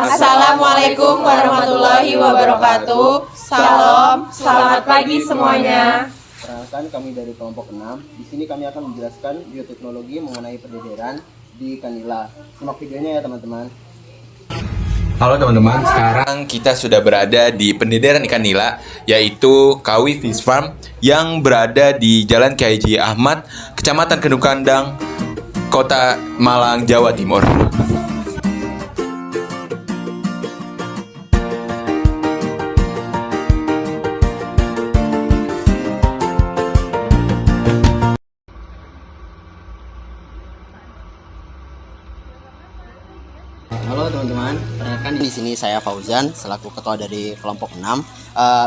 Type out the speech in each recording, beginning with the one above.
Assalamualaikum warahmatullahi wabarakatuh. Salam, selamat pagi semuanya. Perkenalkan, kami dari kelompok 6. Di sini kami akan menjelaskan bioteknologi mengenai pendederan di Ikanila. Simak videonya ya teman-teman. Halo teman-teman, sekarang kita sudah berada di pendederan ikan nila, yaitu Kawi Fish Farm yang berada di Jalan Kiai Haji Ahmad, Kecamatan Kedung Kandang, Kota Malang, Jawa Timur. Halo teman-teman, perkenalkan di sini saya Fauzan selaku ketua dari kelompok 6.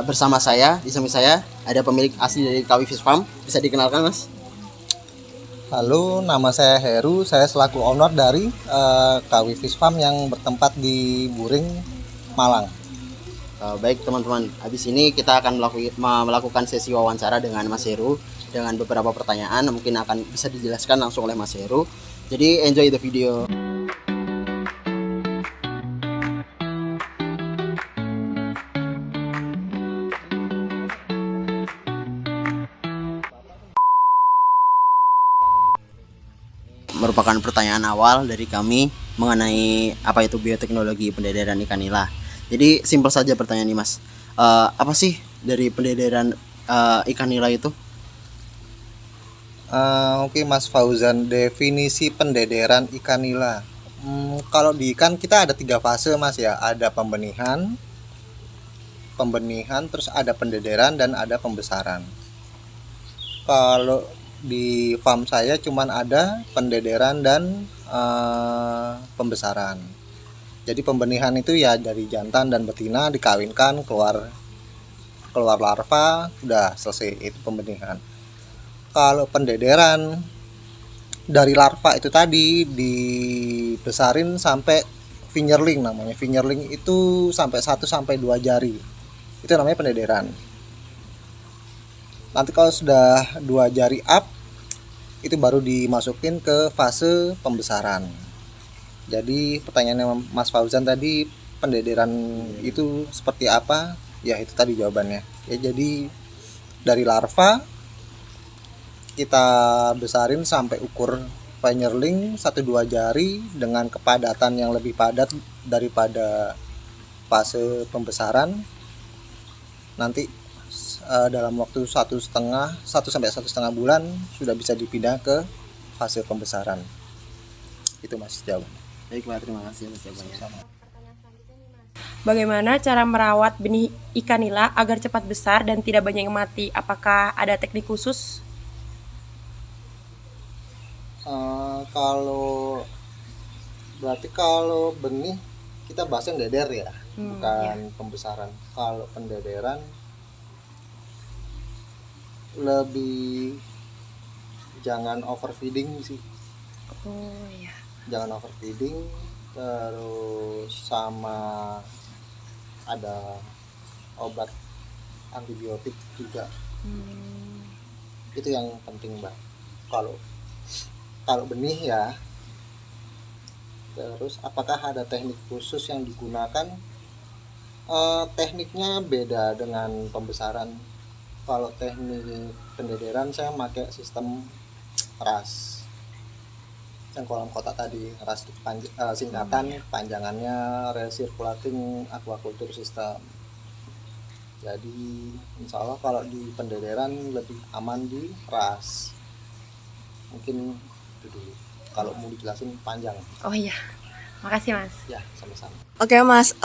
Bersama saya, di samping saya ada pemilik asli dari Kawi Fish Farm. Bisa dikenalkan, Mas? Halo, nama saya Heru. Saya selaku owner dari Kawi Fish Farm yang bertempat di Buring, Malang. Baik teman-teman, habis ini kita akan melakukan sesi wawancara dengan Mas Heru dengan beberapa pertanyaan, mungkin akan bisa dijelaskan langsung oleh Mas Heru. Jadi enjoy the video. Merupakan pertanyaan awal dari kami mengenai apa itu bioteknologi pendederan ikan nila. Jadi simpel saja pertanyaan ini, Mas. Apa sih dari pendederan ikan nila itu? Oke, Mas Fauzan, definisi pendederan ikan nila. Kalau di ikan kita ada 3 fase, Mas ya. Ada pembenihan, terus ada pendederan dan ada pembesaran. Kalau di farm saya cuman ada pendederan dan pembesaran. Jadi pembenihan itu ya dari jantan dan betina dikawinkan, keluar larva, udah selesai, itu pembenihan. Kalau pendederan dari larva itu tadi dibesarin sampai fingerling, namanya fingerling itu sampai 1 sampai 2 jari. Itu namanya pendederan. Nanti kalau sudah 2 jari up, itu baru dimasukin ke fase pembesaran. Jadi pertanyaannya Mas Fauzan tadi, pendederan itu seperti apa? Ya itu tadi jawabannya. Ya jadi dari larva kita besarin sampai ukur fingerling 1-2 jari dengan kepadatan yang lebih padat daripada fase pembesaran. Nanti dalam waktu 1 sampai 1,5 bulan sudah bisa dipindah ke fase pembesaran. Itu Mas jawabannya. Baiklah, terima kasih Mas jawabannya. Bagaimana cara merawat benih ikan nila agar cepat besar dan tidak banyak yang mati? Apakah ada teknik khusus? Kalau benih kita bahasnya deder ya, bukan pembesaran. Kalau pendederan lebih jangan overfeeding sih. Oh iya. Jangan overfeeding, terus sama ada obat antibiotik juga. Itu yang penting, Mbak. Kalau benih ya. Terus apakah ada teknik khusus yang digunakan? Tekniknya beda dengan pembesaran. Kalau teknik pendederan saya pakai sistem RAS, yang kolam kotak tadi. RAS singkatan, panjangannya Recirculating Aquaculture System. Jadi insya Allah kalau di pendederan lebih aman di RAS. Mungkin itu dulu, kalau mau dijelasin panjang. Oh iya, makasih Mas. Ya, sama-sama. Oke Mas,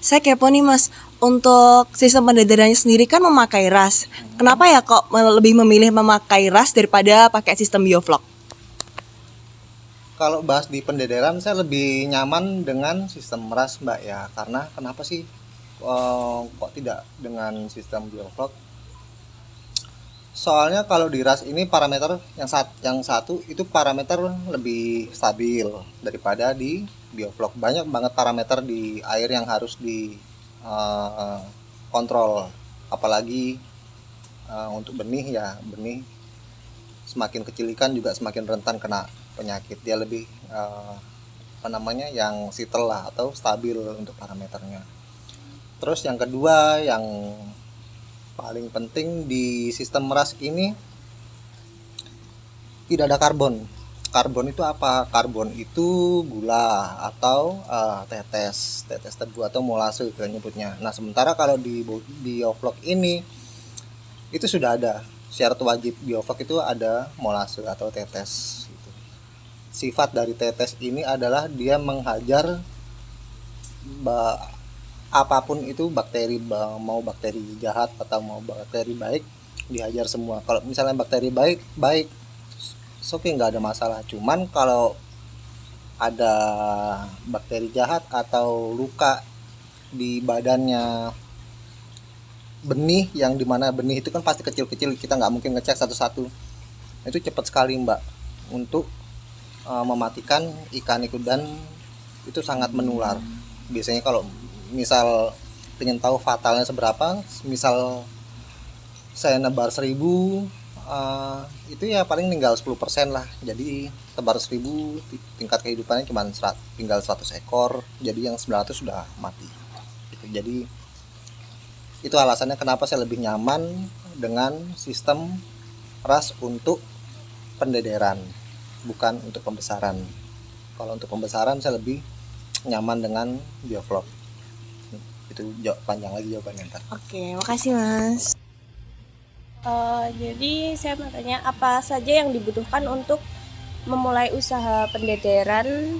saya kepo nih Mas. Untuk sistem pendederannya sendiri kan memakai RAS. Kenapa ya kok lebih memilih memakai RAS daripada pakai sistem bioflok? Kalau bahas di pendederan saya lebih nyaman dengan sistem RAS, Mbak ya. Karena kenapa sih kok tidak dengan sistem bioflok? Soalnya kalau di RAS ini parameter yang satu itu parameter lebih stabil daripada di bioflok. Banyak banget parameter di air yang harus di kontrol, apalagi untuk benih semakin kecil ikan juga semakin rentan kena penyakit. Dia lebih yang settle lah atau stabil untuk parameternya. Terus yang kedua yang paling penting di sistem RAS ini tidak ada karbon. Karbon itu apa? Karbon itu gula atau tetes tebu atau molase kita nyebutnya. Nah, sementara kalau di bioflok ini itu sudah ada syarat wajib bioflok itu ada molase atau tetes. Sifat dari tetes ini adalah dia menghajar apapun itu bakteri, mau bakteri jahat atau mau bakteri baik, dihajar semua. Kalau misalnya bakteri baik oke, nggak ada masalah. Cuman kalau ada bakteri jahat atau luka di badannya benih, yang dimana benih itu kan pasti kecil-kecil, kita nggak mungkin ngecek satu-satu, itu cepat sekali mbak untuk mematikan ikan itu, dan itu sangat menular. Biasanya kalau misal pengen tahu fatalnya seberapa, misal saya nebar 1000, itu ya paling tinggal 10% lah. Jadi tebar 1000 tingkat kehidupannya cuma tinggal 100 ekor, jadi yang 900 sudah mati gitu. Jadi itu alasannya kenapa saya lebih nyaman dengan sistem RAS untuk pendederan, bukan untuk pembesaran. Kalau untuk pembesaran saya lebih nyaman dengan bioflok. Itu panjang lagi jawabannya ntar. Oke, makasih Mas. Jadi saya mau tanya apa saja yang dibutuhkan untuk memulai usaha pendederan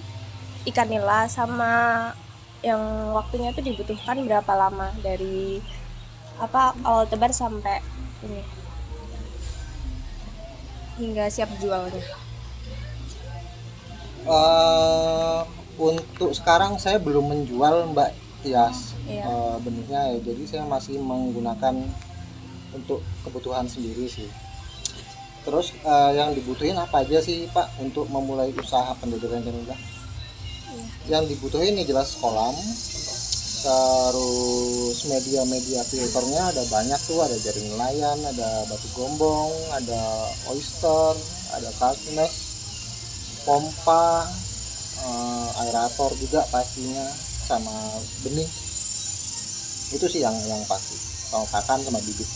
ikan nila, sama yang waktunya itu dibutuhkan berapa lama dari awal tebar sampai ini hingga siap jualnya? Untuk sekarang saya belum menjual Mbak Tias, Iya. benihnya ya, jadi saya masih menggunakan untuk kebutuhan sendiri sih. Terus yang dibutuhin apa aja sih Pak untuk memulai usaha pendederan ikan nila? Yang dibutuhin ya jelas kolam, terus media filternya ada banyak tuh, ada jaring nelayan, ada batu gombong, ada oyster, ada kalkines, pompa, aerator juga pastinya, sama benih. Itu sih yang pasti, sama pakan sama bibit.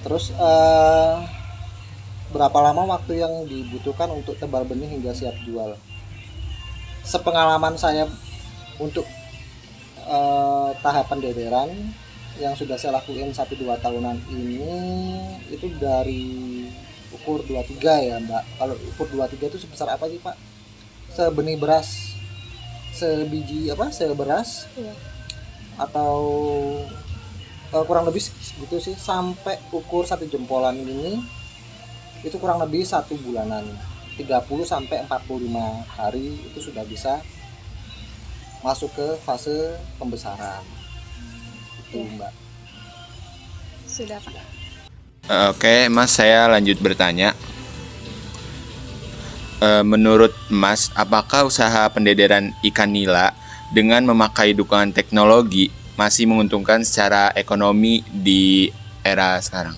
Terus berapa lama waktu yang dibutuhkan untuk tebar benih hingga siap jual? Sepengalaman saya untuk tahap pendederan yang sudah saya lakuin 1-2 tahunan ini, itu dari ukur 23 ya Mbak. Kalau ukur 23 itu sebesar apa sih Pak? Sebenih beras, seberas, Iya. atau kurang lebih gitu sih, sampai ukur 1 jempolan ini itu kurang lebih 1 bulanan, 30 sampai 45 hari itu sudah bisa masuk ke fase pembesaran itu Mbak. Sudah Pak. Oke, Mas, saya lanjut bertanya. Menurut Mas, apakah usaha pendederan ikan nila dengan memakai dukungan teknologi masih menguntungkan secara ekonomi di era sekarang?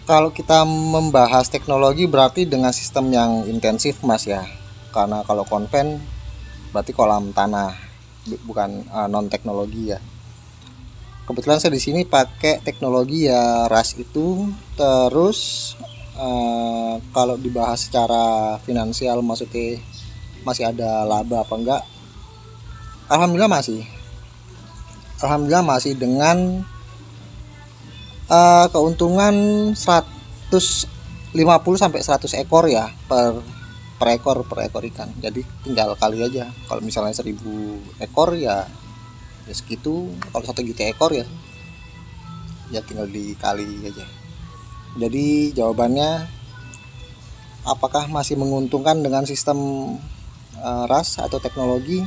Kalau kita membahas teknologi berarti dengan sistem yang intensif Mas ya, karena kalau konven berarti kolam tanah, bukan non teknologi ya. Kebetulan saya di sini pakai teknologi ya RAS itu. Terus kalau dibahas secara finansial, maksudnya masih ada laba apa enggak? Alhamdulillah masih dengan keuntungan 150 sampai 100 ekor ya per ekor ikan. Jadi tinggal kali aja. Kalau misalnya 1000 ekor ya segitu. Kalau 1 juta ekor ya tinggal dikali aja. Jadi jawabannya, apakah masih menguntungkan dengan sistem RAS atau teknologi?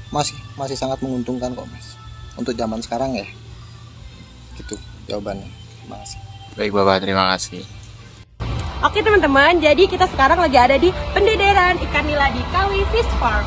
Masih sangat menguntungkan kok Mas, untuk zaman sekarang ya. Gitu jawabannya. Terima kasih. Baik Bapak, terima kasih. Oke teman-teman, jadi kita sekarang lagi ada di pendederan ikan nila di Kawi Fish Farm.